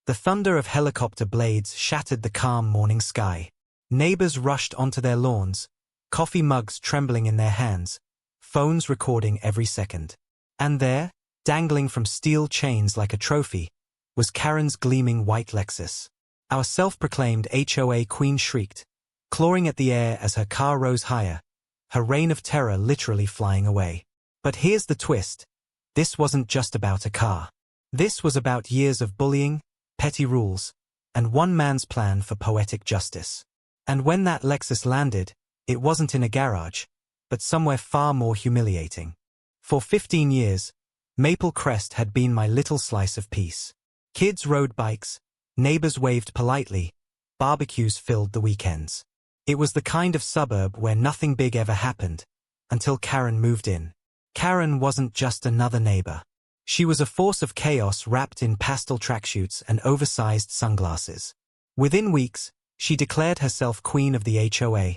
The thunder of helicopter blades shattered the calm morning sky. Neighbors rushed onto their lawns, coffee mugs trembling in their hands, phones recording every second. And there, dangling from steel chains like a trophy, was Karen's gleaming white Lexus. Our self-proclaimed HOA queen shrieked, clawing at the air as her car rose higher, her reign of terror literally flying away. But here's the twist. This wasn't just about a car. This was about years of bullying, petty rules, and one man's plan for poetic justice. And when that Lexus landed, it wasn't in a garage, but somewhere far more humiliating. For 15 years, Maple Crest had been my little slice of peace. Kids rode bikes, neighbors waved politely, barbecues filled the weekends. It was the kind of suburb where nothing big ever happened, until Karen moved in. Karen wasn't just another neighbor. She was a force of chaos wrapped in pastel tracksuits and oversized sunglasses. Within weeks, she declared herself queen of the HOA,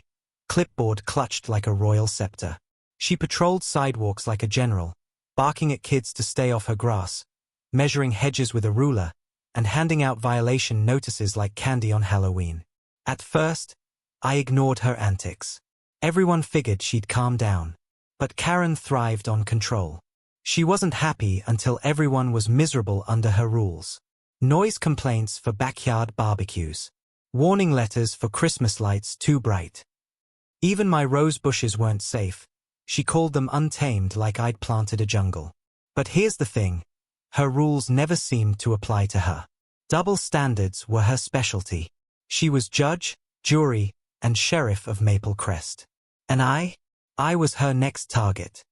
clipboard clutched like a royal scepter. She patrolled sidewalks like a general, barking at kids to stay off her grass, measuring hedges with a ruler, and handing out violation notices like candy on Halloween. At first, I ignored her antics. Everyone figured she'd calm down. But Karen thrived on control. She wasn't happy until everyone was miserable under her rules. Noise complaints for backyard barbecues. Warning letters for Christmas lights too bright. Even my rose bushes weren't safe. She called them untamed like I'd planted a jungle. But here's the thing. Her rules never seemed to apply to her. Double standards were her specialty. She was judge, jury, and sheriff of Maple Crest. And I was her next target.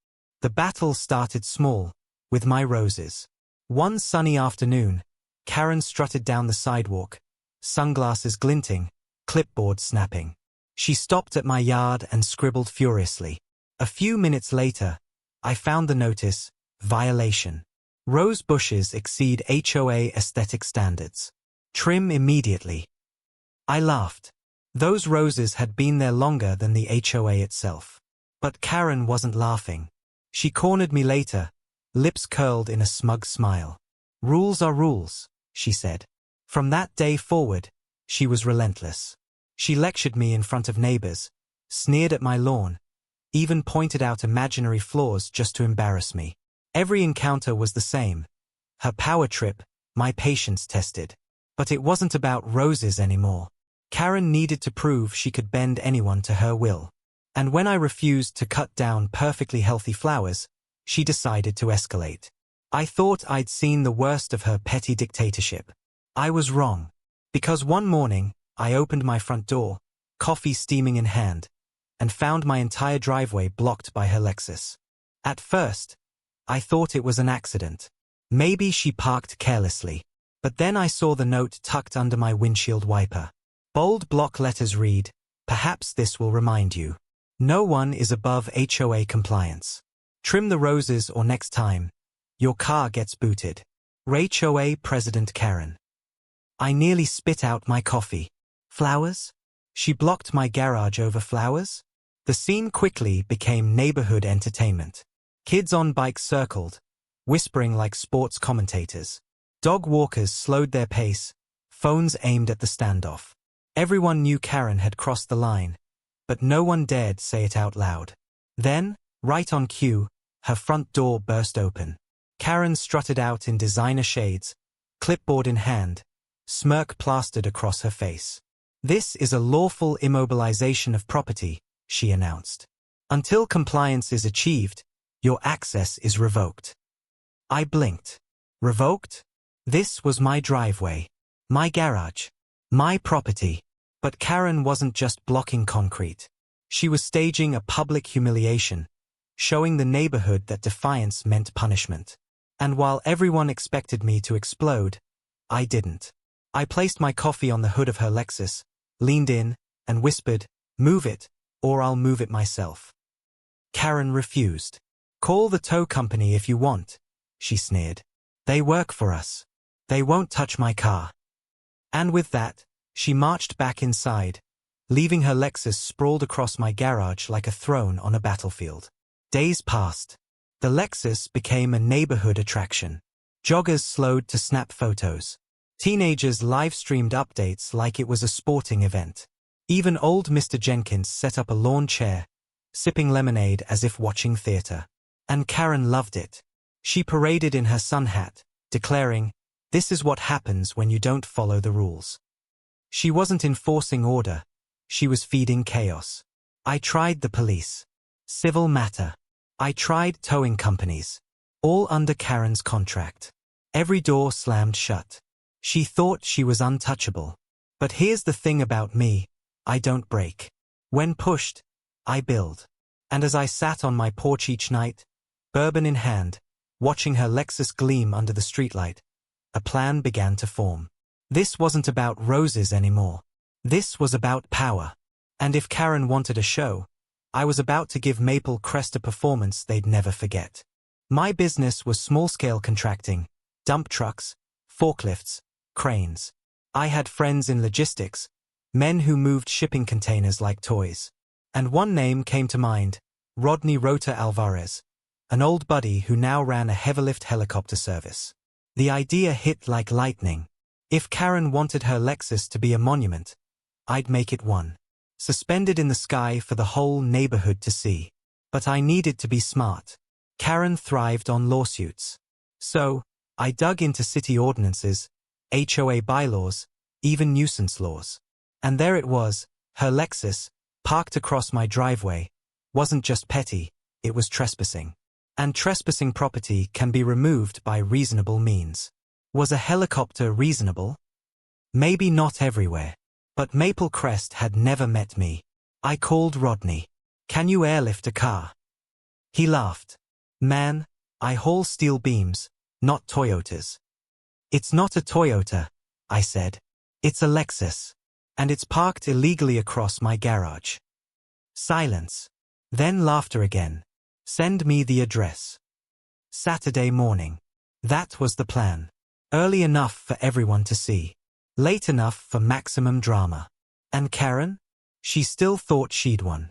The battle started small, with my roses. One sunny afternoon, Karen strutted down the sidewalk, sunglasses glinting, clipboard snapping. She stopped at my yard and scribbled furiously. A few minutes later, I found the notice, violation. Rose bushes exceed HOA aesthetic standards. Trim immediately. I laughed. Those roses had been there longer than the HOA itself. But Karen wasn't laughing. She cornered me later, lips curled in a smug smile. Rules are rules, she said. From that day forward, she was relentless. She lectured me in front of neighbors, sneered at my lawn, even pointed out imaginary flaws just to embarrass me. Every encounter was the same. Her power trip, my patience tested. But it wasn't about roses anymore. Karen needed to prove she could bend anyone to her will. And when I refused to cut down perfectly healthy flowers, she decided to escalate. I thought I'd seen the worst of her petty dictatorship. I was wrong. Because one morning, I opened my front door, coffee steaming in hand, and found my entire driveway blocked by her Lexus. At first, I thought it was an accident. Maybe she parked carelessly. But then I saw the note tucked under my windshield wiper. Bold block letters read, "Perhaps this will remind you. No one is above HOA compliance. Trim the roses or next time, your car gets booted. HOA President Karen." I nearly spit out my coffee. Flowers? She blocked my garage over flowers? The scene quickly became neighborhood entertainment. Kids on bikes circled, whispering like sports commentators. Dog walkers slowed their pace, phones aimed at the standoff. Everyone knew Karen had crossed the line, but no one dared say it out loud. Then, right on cue, her front door burst open. Karen strutted out in designer shades, clipboard in hand, smirk plastered across her face. "This is a lawful immobilization of property," she announced. "Until compliance is achieved, your access is revoked." I blinked. Revoked? This was my driveway, my garage, my property. But Karen wasn't just blocking concrete. She was staging a public humiliation, showing the neighborhood that defiance meant punishment. And while everyone expected me to explode, I didn't. I placed my coffee on the hood of her Lexus, leaned in, and whispered, "Move it, or I'll move it myself." Karen refused. "Call the tow company if you want," she sneered. "They work for us. They won't touch my car." And with that, she marched back inside, leaving her Lexus sprawled across my garage like a throne on a battlefield. Days passed. The Lexus became a neighborhood attraction. Joggers slowed to snap photos. Teenagers live-streamed updates like it was a sporting event. Even old Mr. Jenkins set up a lawn chair, sipping lemonade as if watching theater. And Karen loved it. She paraded in her sun hat, declaring, "This is what happens when you don't follow the rules." She wasn't enforcing order. She was feeding chaos. I tried the police. Civil matter. I tried towing companies. All under Karen's contract. Every door slammed shut. She thought she was untouchable. But here's the thing about me, I don't break. When pushed, I build. And as I sat on my porch each night, bourbon in hand, watching her Lexus gleam under the streetlight, a plan began to form. This wasn't about roses anymore. This was about power. And if Karen wanted a show, I was about to give Maple Crest a performance they'd never forget. My business was small-scale contracting, dump trucks, forklifts, cranes. I had friends in logistics, men who moved shipping containers like toys. And one name came to mind, Rodney Rota Alvarez, an old buddy who now ran a heavy-lift helicopter service. The idea hit like lightning. If Karen wanted her Lexus to be a monument, I'd make it one. Suspended in the sky for the whole neighborhood to see. But I needed to be smart. Karen thrived on lawsuits. So, I dug into city ordinances, HOA bylaws, even nuisance laws. And there it was, her Lexus, parked across my driveway, wasn't just petty, it was trespassing. And trespassing property can be removed by reasonable means. Was a helicopter reasonable? Maybe not everywhere. But Maple Crest had never met me. I called Rodney. "Can you airlift a car?" He laughed. "Man, I haul steel beams, not Toyotas." "It's not a Toyota," I said. "It's a Lexus. And it's parked illegally across my garage." Silence. Then laughter again. "Send me the address." Saturday morning. That was the plan. Early enough for everyone to see. Late enough for maximum drama. And Karen? She still thought she'd won.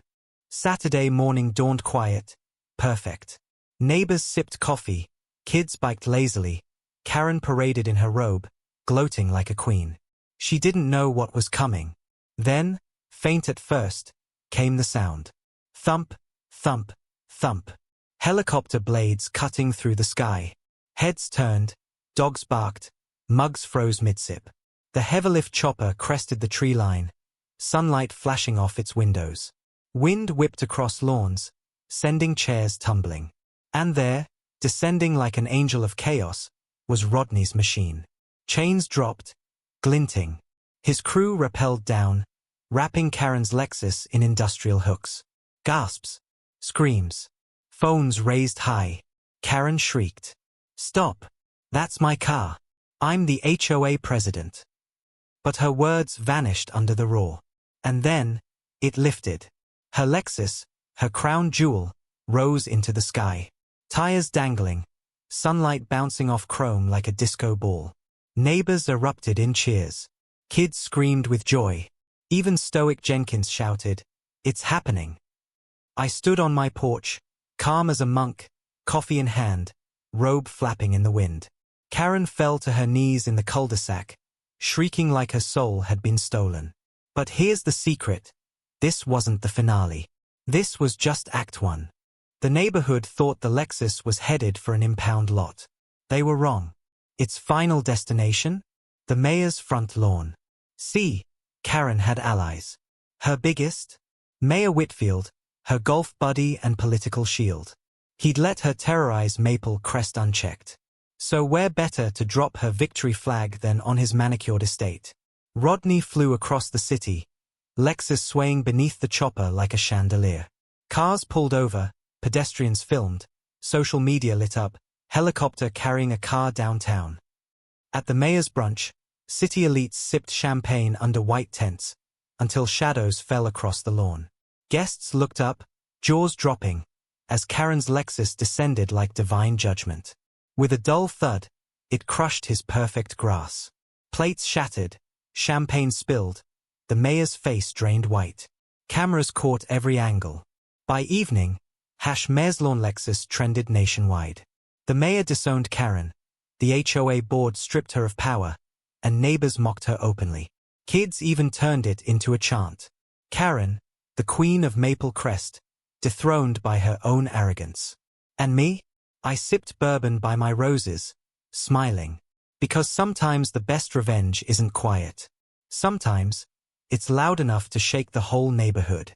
Saturday morning dawned quiet. Perfect. Neighbors sipped coffee. Kids biked lazily. Karen paraded in her robe, gloating like a queen. She didn't know what was coming. Then, faint at first, came the sound. Thump, thump, thump. Helicopter blades cutting through the sky. Heads turned, dogs barked, mugs froze mid-sip. The heavy-lift chopper crested the tree line, sunlight flashing off its windows. Wind whipped across lawns, sending chairs tumbling. And there, descending like an angel of chaos, was Rodney's machine. Chains dropped, glinting. His crew rappelled down, wrapping Karen's Lexus in industrial hooks. Gasps. Screams. Phones raised high. Karen shrieked. "Stop. That's my car. I'm the HOA president." But her words vanished under the roar. And then, it lifted. Her Lexus, her crown jewel, rose into the sky. Tires dangling, sunlight bouncing off chrome like a disco ball. Neighbors erupted in cheers. Kids screamed with joy. Even stoic Jenkins shouted, "It's happening." I stood on my porch, calm as a monk, coffee in hand, robe flapping in the wind. Karen fell to her knees in the cul-de-sac, shrieking like her soul had been stolen. But here's the secret. This wasn't the finale. This was just Act 1. The neighborhood thought the Lexus was headed for an impound lot. They were wrong. Its final destination? The mayor's front lawn. See, Karen had allies. Her biggest? Mayor Whitfield, her golf buddy and political shield. He'd let her terrorize Maple Crest unchecked. So where better to drop her victory flag than on his manicured estate? Rodney flew across the city, Lexus swaying beneath the chopper like a chandelier. Cars pulled over, pedestrians filmed, social media lit up, helicopter carrying a car downtown. At the mayor's brunch, city elites sipped champagne under white tents, until shadows fell across the lawn. Guests looked up, jaws dropping, as Karen's Lexus descended like divine judgment. With a dull thud, it crushed his perfect grass. Plates shattered, champagne spilled, the mayor's face drained white. Cameras caught every angle. By evening, Mayor's lawn Lexus trended nationwide. The mayor disowned Karen, the HOA board stripped her of power, and neighbors mocked her openly. Kids even turned it into a chant. Karen, the queen of Maple Crest, dethroned by her own arrogance. And me? I sipped bourbon by my roses, smiling. Because sometimes the best revenge isn't quiet. Sometimes, it's loud enough to shake the whole neighborhood.